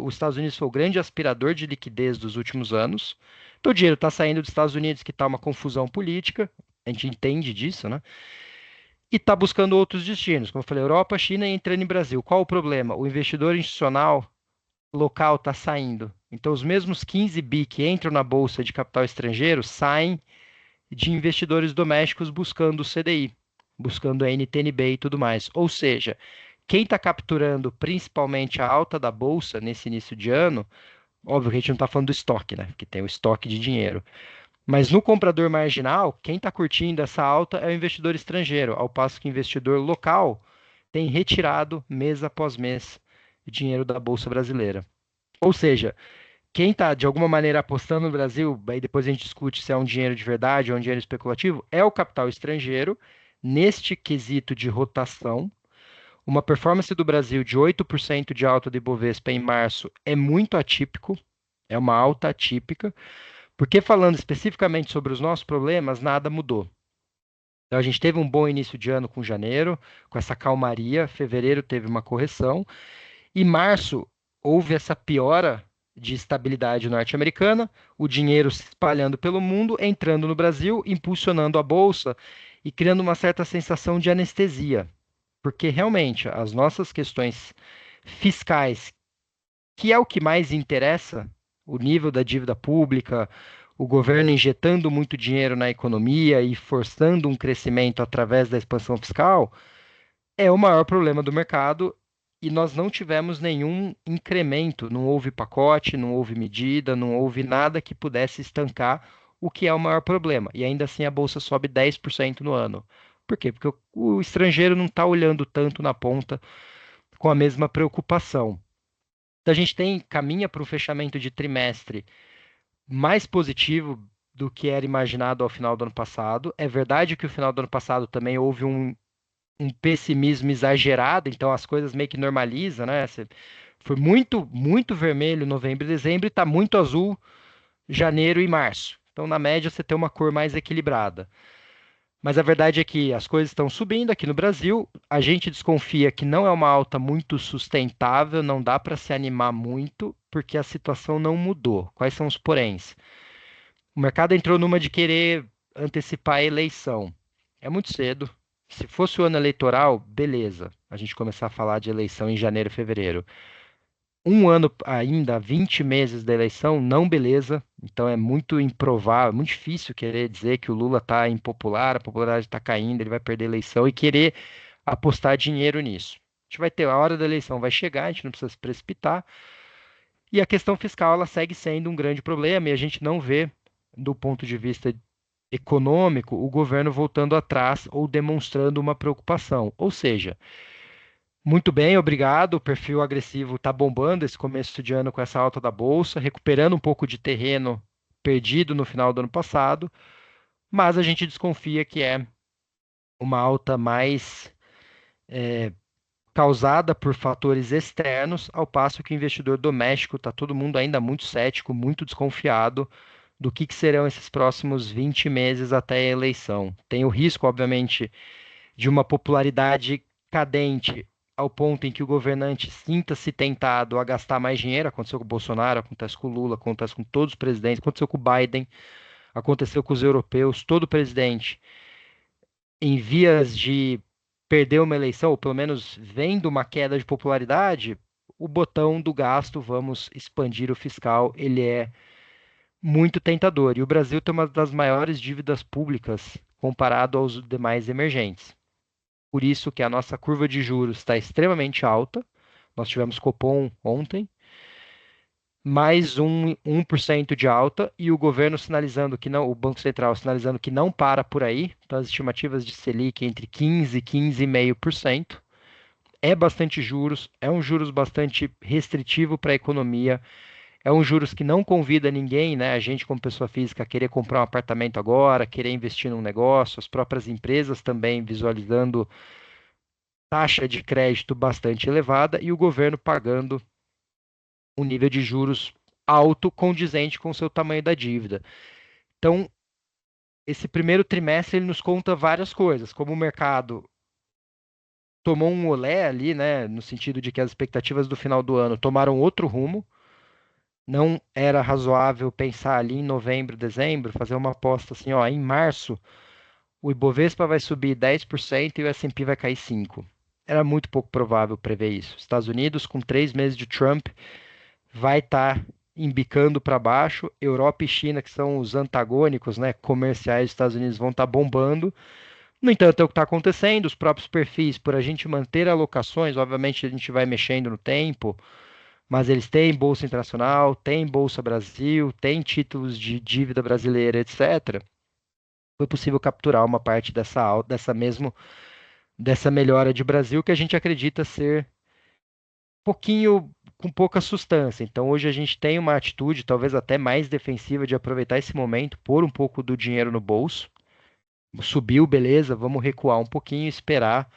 Os Estados Unidos foi o grande aspirador de liquidez dos últimos anos. Então o dinheiro está saindo dos Estados Unidos, que está uma confusão política. A gente entende disso, né? E está buscando outros destinos, como eu falei, Europa, China e entrando em Brasil. Qual o problema? O investidor institucional local está saindo. Então, os mesmos 15 bi que entram na bolsa de capital estrangeiro saem de investidores domésticos buscando o CDI, buscando a NTNB e tudo mais. Ou seja, quem está capturando principalmente a alta da bolsa nesse início de ano, óbvio que a gente não está falando do estoque, né? Que tem o estoque de dinheiro. Mas no comprador marginal, quem está curtindo essa alta é o investidor estrangeiro, ao passo que o investidor local tem retirado mês após mês dinheiro da Bolsa Brasileira. Ou seja, quem está de alguma maneira apostando no Brasil, aí depois a gente discute se é um dinheiro de verdade ou um dinheiro especulativo, é o capital estrangeiro, neste quesito de rotação. Uma performance do Brasil de 8% de alta do Ibovespa em março é muito atípico, é uma alta atípica. Porque falando especificamente sobre os nossos problemas, nada mudou. Então a gente teve um bom início de ano com janeiro, com essa calmaria, fevereiro teve uma correção, e março houve essa piora de estabilidade norte-americana, o dinheiro se espalhando pelo mundo, entrando no Brasil, impulsionando a bolsa e criando uma certa sensação de anestesia. Porque realmente as nossas questões fiscais, que é o que mais interessa, o nível da dívida pública, o governo injetando muito dinheiro na economia e forçando um crescimento através da expansão fiscal, é o maior problema do mercado e nós não tivemos nenhum incremento, não houve pacote, não houve medida, não houve nada que pudesse estancar o que é o maior problema. E ainda assim a bolsa sobe 10% no ano. Por quê? Porque o estrangeiro não está olhando tanto na ponta com a mesma preocupação. Então a gente caminha para um fechamento de trimestre mais positivo do que era imaginado ao final do ano passado. É verdade que o final do ano passado também houve um pessimismo exagerado, então as coisas meio que normalizam, né? Você Foi muito, muito vermelho novembro e dezembro e está muito azul janeiro e março. Então, na média, você tem uma cor mais equilibrada. Mas a verdade é que as coisas estão subindo aqui no Brasil. A gente desconfia que não é uma alta muito sustentável, não dá para se animar muito, porque a situação não mudou. Quais são os poréns? O mercado entrou numa de querer antecipar a eleição. É muito cedo. Se fosse o ano eleitoral, beleza. A gente começar a falar de eleição em janeiro, fevereiro. Um ano ainda, 20 meses da eleição, não beleza. Então é muito improvável, muito difícil querer dizer que o Lula está impopular, a popularidade está caindo, ele vai perder a eleição e querer apostar dinheiro nisso. A gente vai ter a hora da eleição, vai chegar, a gente não precisa se precipitar. E a questão fiscal, ela segue sendo um grande problema e a gente não vê, do ponto de vista econômico, o governo voltando atrás ou demonstrando uma preocupação. Ou seja, muito bem, obrigado. O perfil agressivo está bombando esse começo de ano com essa alta da bolsa, recuperando um pouco de terreno perdido no final do ano passado, mas a gente desconfia que é uma alta mais causada por fatores externos, ao passo que o investidor doméstico está todo mundo ainda muito cético, muito desconfiado do que serão esses próximos 20 meses até a eleição. Tem o risco, obviamente, de uma popularidade cadente ao ponto em que o governante sinta-se tentado a gastar mais dinheiro. Aconteceu com o Bolsonaro, acontece com o Lula, acontece com todos os presidentes, aconteceu com o Biden, aconteceu com os europeus. Todo presidente, em vias de perder uma eleição, ou pelo menos vendo uma queda de popularidade, o botão do gasto, vamos expandir o fiscal, ele é muito tentador. E o Brasil tem uma das maiores dívidas públicas comparado aos demais emergentes. Por isso que a nossa curva de juros está extremamente alta. Nós tivemos Copom ontem, mais 1% de alta, e o governo sinalizando que não, o Banco Central sinalizando que não para por aí. Então, as estimativas de Selic entre 15% e 15,5%. É bastante juros, é um juros bastante restritivo para a economia, é um juros que não convida ninguém, né? A gente, como pessoa física, a querer comprar um apartamento agora, querer investir num negócio, as próprias empresas também visualizando taxa de crédito bastante elevada e o governo pagando um nível de juros alto condizente com o seu tamanho da dívida. Então, esse primeiro trimestre ele nos conta várias coisas, como o mercado tomou um olé ali, né, no sentido de que as expectativas do final do ano tomaram outro rumo. Não era razoável pensar ali em novembro, dezembro, fazer uma aposta assim, ó, em março o Ibovespa vai subir 10% e o S&P vai cair 5%. Era muito pouco provável prever isso. Estados Unidos, com 3 meses de Trump, vai estar embicando para baixo. Europa e China, que são os antagônicos, né, comerciais dos Estados Unidos, vão estar bombando. No entanto, é o que está acontecendo. Os próprios perfis, por a gente manter alocações, obviamente a gente vai mexendo no tempo, mas eles têm Bolsa Internacional, têm Bolsa Brasil, têm títulos de dívida brasileira, etc. Foi possível capturar uma parte dessa melhora de Brasil que a gente acredita ser um pouquinho com pouca sustância. Então hoje a gente tem uma atitude talvez até mais defensiva de aproveitar esse momento, pôr um pouco do dinheiro no bolso. Subiu, beleza, vamos recuar um pouquinho e esperar.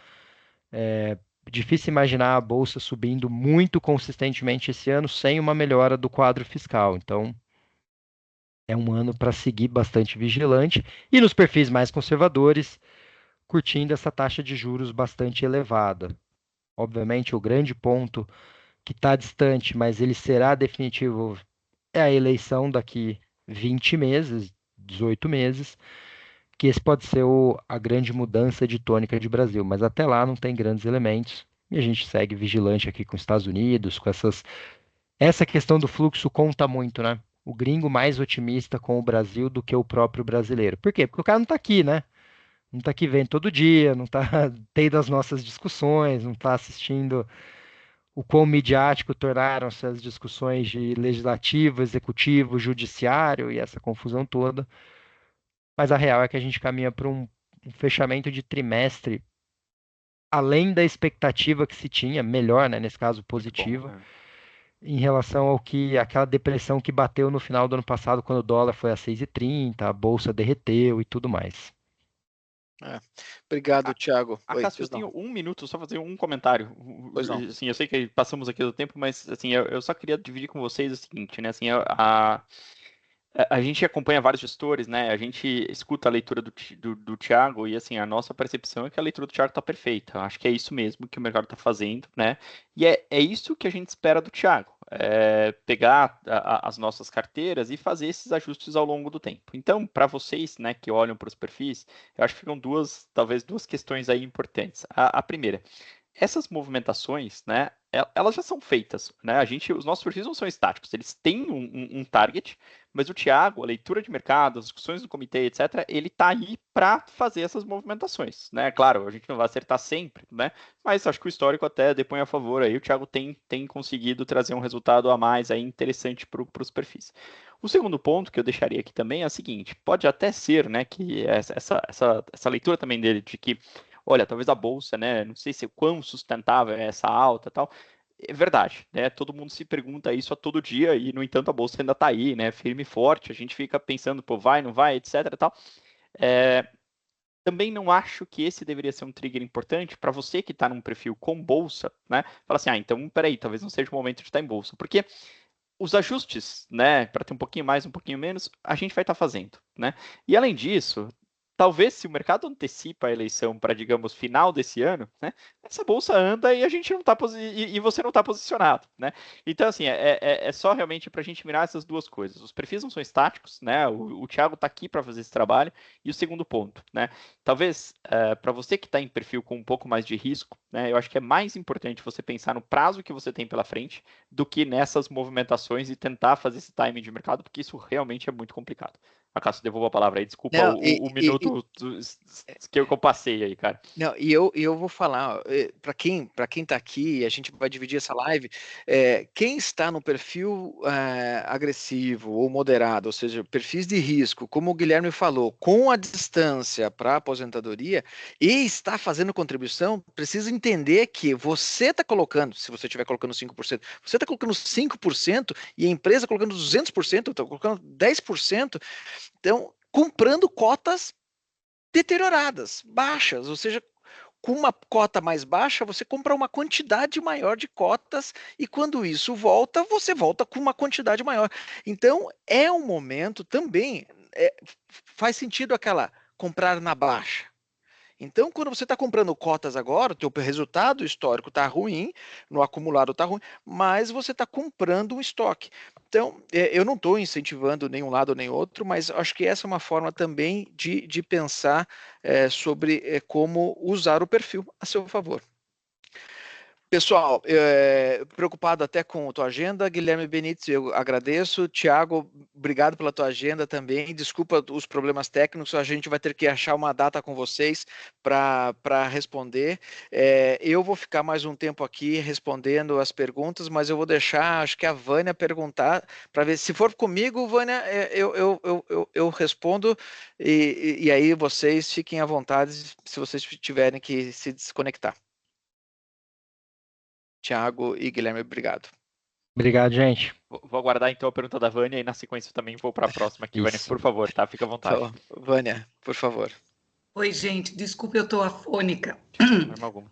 Difícil imaginar a bolsa subindo muito consistentemente esse ano sem uma melhora do quadro fiscal. Então é um ano para seguir bastante vigilante. E nos perfis mais conservadores, curtindo essa taxa de juros bastante elevada. Obviamente, o grande ponto que está distante, mas ele será definitivo, é a eleição daqui 20 meses, 18 meses, que esse pode ser a grande mudança de tônica de Brasil. Mas até lá não tem grandes elementos. E a gente segue vigilante aqui com os Estados Unidos, com essas. Essa questão do fluxo conta muito, né? O gringo mais otimista com o Brasil do que o próprio brasileiro. Por quê? Porque o cara não está aqui, né? Não está aqui vendo todo dia, não está tendo as nossas discussões, não está assistindo o quão midiático tornaram-se as discussões de legislativo, executivo, judiciário e essa confusão toda. Mas a real é que a gente caminha para um fechamento de trimestre além da expectativa que se tinha, melhor, né, nesse caso positiva, Bom, né? em relação ao que aquela depressão que bateu no final do ano passado, quando o dólar foi a 6,30, a bolsa derreteu e tudo mais. Obrigado, Thiago. Cássio, eu tenho 1 minuto, só fazer um comentário. Pois não. Assim, eu sei que passamos aqui do tempo, mas assim, eu só queria dividir com vocês o seguinte, né? Assim, a gente acompanha vários gestores, né? A gente escuta a leitura do Thiago e, assim, a nossa percepção é que a leitura do Thiago está perfeita. Acho que é isso mesmo que o mercado está fazendo, né? E é isso que a gente espera do Thiago. Pegar as nossas carteiras e fazer esses ajustes ao longo do tempo. Então, para vocês, né, que olham para os perfis, eu acho que ficam talvez duas questões aí importantes. A primeira, essas movimentações, né, elas já são feitas, né? Os nossos perfis não são estáticos, eles têm um target, mas o Thiago, a leitura de mercado, as discussões do comitê, etc., ele está aí para fazer essas movimentações, né? Claro, a gente não vai acertar sempre, né? Mas acho que o histórico até depõe a favor aí. O Thiago tem conseguido trazer um resultado a mais aí interessante para os perfis. O segundo ponto que eu deixaria aqui também é o seguinte: pode até ser, né, que essa leitura também dele de que, olha, talvez a bolsa, né, não sei se é quão sustentável é essa alta e tal. É verdade, né? Todo mundo se pergunta isso a todo dia e, no entanto, a bolsa ainda está aí, né? Firme e forte. A gente fica pensando, pô, vai, não vai, etc. E tal. Também não acho que esse deveria ser um trigger importante para você que está num perfil com bolsa, né? Fala assim, então, peraí, talvez não seja o momento de estar em bolsa, porque os ajustes, né, para ter um pouquinho mais, um pouquinho menos, a gente vai estar fazendo, né? E além disso, talvez se o mercado antecipa a eleição para, digamos, final desse ano, né, essa bolsa anda e a gente não está e você não está posicionado, né? Então, assim, é só realmente para a gente mirar essas duas coisas. Os perfis não são estáticos, né? O Thiago está aqui para fazer esse trabalho. E o segundo ponto, né? Talvez para você que está em perfil com um pouco mais de risco, né? Eu acho que é mais importante você pensar no prazo que você tem pela frente do que nessas movimentações e tentar fazer esse timing de mercado, porque isso realmente é muito complicado. Cássio, devolvo a palavra aí. Desculpa Não, o minuto que eu passei aí, cara. Não, e eu vou falar, para quem está aqui, a gente vai dividir essa live, quem está no perfil agressivo ou moderado, ou seja, perfis de risco, como o Guilherme falou, com a distância para a aposentadoria e está fazendo contribuição, precisa entender que você está colocando, se você estiver colocando 5%, você está colocando 5% e a empresa colocando 200%, está colocando 10%, então comprando cotas deterioradas, baixas, ou seja, com uma cota mais baixa, você compra uma quantidade maior de cotas e quando isso volta, você volta com uma quantidade maior. Então, é um momento também, faz sentido aquela comprar na baixa. Então, quando você está comprando cotas agora, o teu resultado histórico está ruim, no acumulado está ruim, mas você está comprando um estoque. Então, eu não estou incentivando nenhum lado nem outro, mas acho que essa é uma forma também de pensar sobre como usar o perfil a seu favor. Pessoal, preocupado até com a tua agenda, Guilherme Benites, eu agradeço. Tiago, obrigado pela tua agenda também. Desculpa os problemas técnicos, a gente vai ter que achar uma data com vocês para responder. Eu vou ficar mais um tempo aqui respondendo as perguntas, mas eu vou deixar, acho que a Vânia perguntar, para ver se for comigo, Vânia, eu respondo e aí vocês fiquem à vontade se vocês tiverem que se desconectar. Tiago e Guilherme, obrigado. Obrigado, gente. Vou aguardar então a pergunta da Vânia e na sequência eu também vou para a próxima aqui, Vânia, por favor, tá? Fica à vontade. Então, Vânia, por favor. Oi, gente, desculpe, eu estou afônica,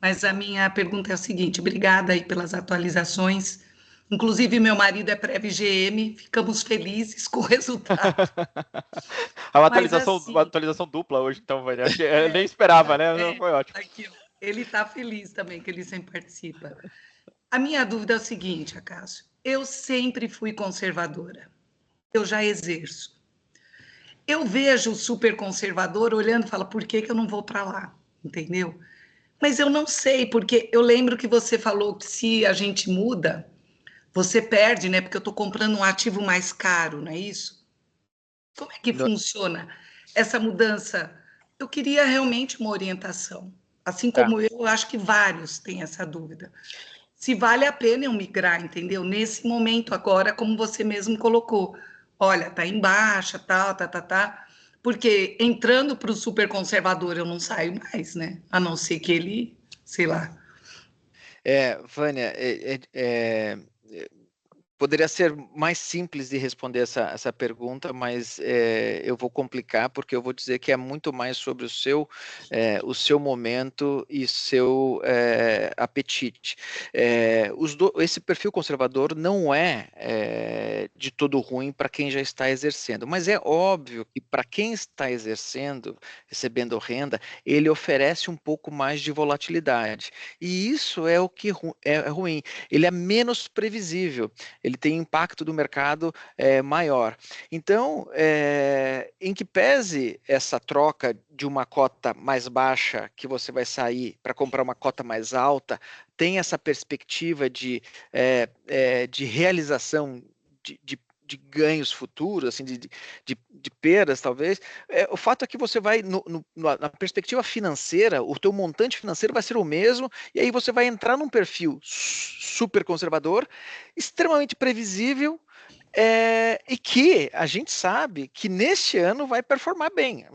mas a minha pergunta é a seguinte: obrigada aí pelas atualizações. Inclusive, meu marido é pré-VGM, ficamos felizes com o resultado. Uma atualização dupla hoje, então, Vânia. Eu nem esperava, né? Foi ótimo. Aqui, ele está feliz também, que ele sempre participa. A minha dúvida é o seguinte, Cássio: eu sempre fui conservadora, eu já exerço. Eu vejo o super conservador olhando e falo, por que eu não vou para lá? Entendeu? Mas eu não sei, porque eu lembro que você falou que se a gente muda, você perde, né? Porque eu estou comprando um ativo mais caro, não é isso? Como é que funciona essa mudança? Eu queria realmente uma orientação. Assim como eu acho que vários têm essa dúvida. Se vale a pena eu migrar, entendeu? Nesse momento agora, como você mesmo colocou. Olha, tá em baixa, tal, porque entrando para o super conservador eu não saio mais, né? A não ser que ele, sei lá. Vânia, Poderia ser mais simples de responder essa pergunta, mas eu vou complicar, porque eu vou dizer que é muito mais sobre o seu momento e seu apetite. Esse perfil conservador não é de todo ruim para quem já está exercendo, mas é óbvio que para quem está exercendo, recebendo renda, ele oferece um pouco mais de volatilidade. E isso é o que é ruim. Ele é menos previsível. Ele tem impacto do mercado maior. Então, em que pese essa troca de uma cota mais baixa, que você vai sair para comprar uma cota mais alta, tem essa perspectiva de realização de ganhos futuros, assim, de perdas, talvez. O fato é que você vai, na perspectiva financeira, o teu montante financeiro vai ser o mesmo, e aí você vai entrar num perfil super conservador, extremamente previsível, e que a gente sabe que neste ano vai performar bem.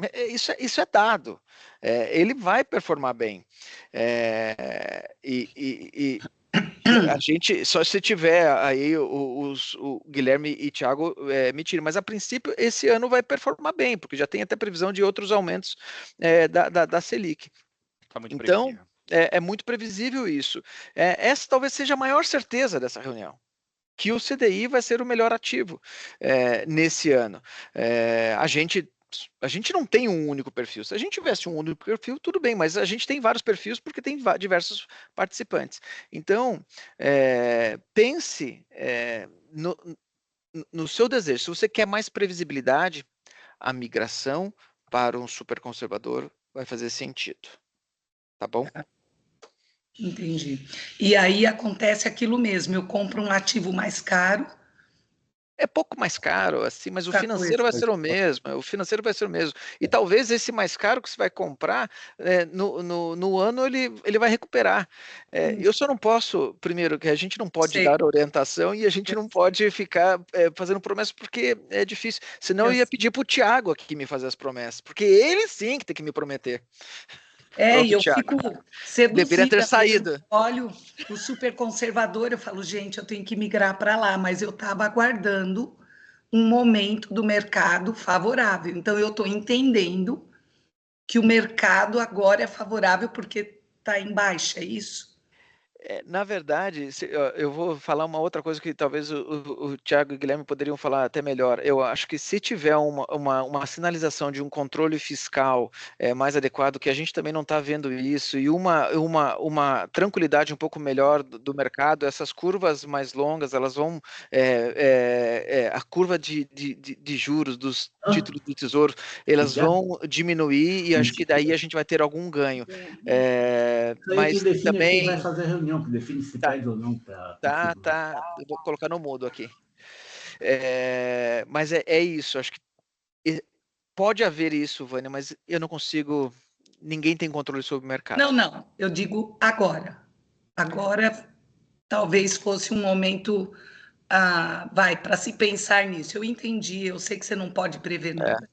Isso é dado. Ele vai performar bem. A gente, só se tiver aí o Guilherme e Thiago me tirem, mas a princípio esse ano vai performar bem, porque já tem até previsão de outros aumentos da Selic. Tá muito Então, previsível. é muito previsível isso. Essa talvez seja a maior certeza dessa reunião, que o CDI vai ser o melhor ativo nesse ano. A gente não tem um único perfil. Se a gente tivesse um único perfil, tudo bem, mas a gente tem vários perfis porque tem diversos participantes. Então, pense no seu desejo. Se você quer mais previsibilidade, a migração para um superconservador vai fazer sentido. Tá bom? Entendi. E aí acontece aquilo mesmo, eu compro um ativo mais caro. É pouco mais caro, assim, mas o Outra financeiro vai coisa. ser o mesmo. O financeiro vai ser o mesmo. E talvez esse mais caro que você vai comprar, no ano ele vai recuperar. Eu só não posso, primeiro, que a gente não pode Sei. dar orientação e a gente Eu não pode ficar fazendo promessas porque é difícil. Senão eu Eu ia pedir para o Thiago aqui me fazer as promessas, porque ele sim que tem que me prometer. E Pronto, eu Thiago. fico Deveria ter seduzida quando eu saído. olho o super conservador, eu falo, gente, eu tenho que migrar para lá, mas eu estava aguardando um momento do mercado favorável. Então, eu estou entendendo que o mercado agora é favorável porque está em baixa, é isso? Na verdade, eu vou falar uma outra coisa que talvez o Thiago e o Guilherme poderiam falar até melhor. Eu acho que se tiver uma sinalização de um controle fiscal mais adequado, que a gente também não está vendo isso, e uma tranquilidade um pouco melhor do mercado, essas curvas mais longas, elas vão. A curva de juros dos títulos do Tesouro, elas vão diminuir, e acho que daí a gente vai ter algum ganho. Mas define também. quem vai fazer a reunião, que define se Tá, pede ou não para. tá. Eu vou colocar no mudo aqui. Mas é isso. Acho que pode haver isso, Vânia, mas eu não consigo. Ninguém tem controle sobre o mercado. Não, eu digo agora. Agora talvez fosse um momento, para se pensar nisso. Eu entendi, eu sei que você não pode prever nada.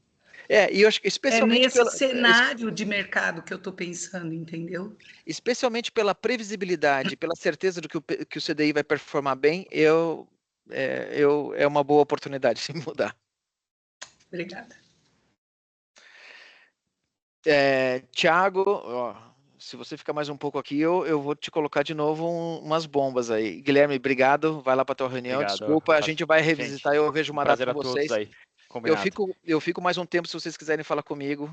E eu acho que É nesse cenário de mercado que eu estou pensando, entendeu? especialmente pela previsibilidade, pela certeza do que o CDI vai performar bem, é uma boa oportunidade de mudar. Obrigada. Thiago, se você ficar mais um pouco aqui, eu vou te colocar de novo umas bombas aí. Guilherme, obrigado. Vai lá para a tua reunião. Obrigado. Desculpa, a gente vai revisitar. Eu vejo uma data prazer com a todos vocês. aí. Combinado. Eu fico mais um tempo se vocês quiserem falar comigo.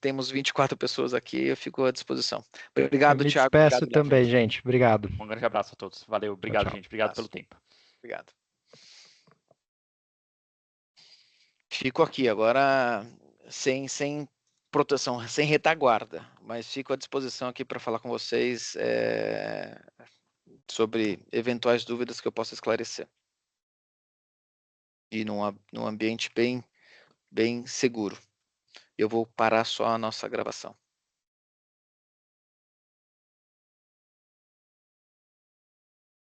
Temos 24 pessoas aqui, eu fico à disposição. Obrigado, Eu me Thiago. despeço Obrigado, Guilherme. também, gente. Obrigado. Um grande abraço a todos. Valeu. Obrigado, Tchau. gente. Obrigado pelo tempo. Obrigado. Fico aqui agora sem proteção, sem retaguarda, mas fico à disposição aqui para falar com vocês sobre eventuais dúvidas que eu possa esclarecer. E num ambiente bem seguro. Eu vou parar só a nossa gravação.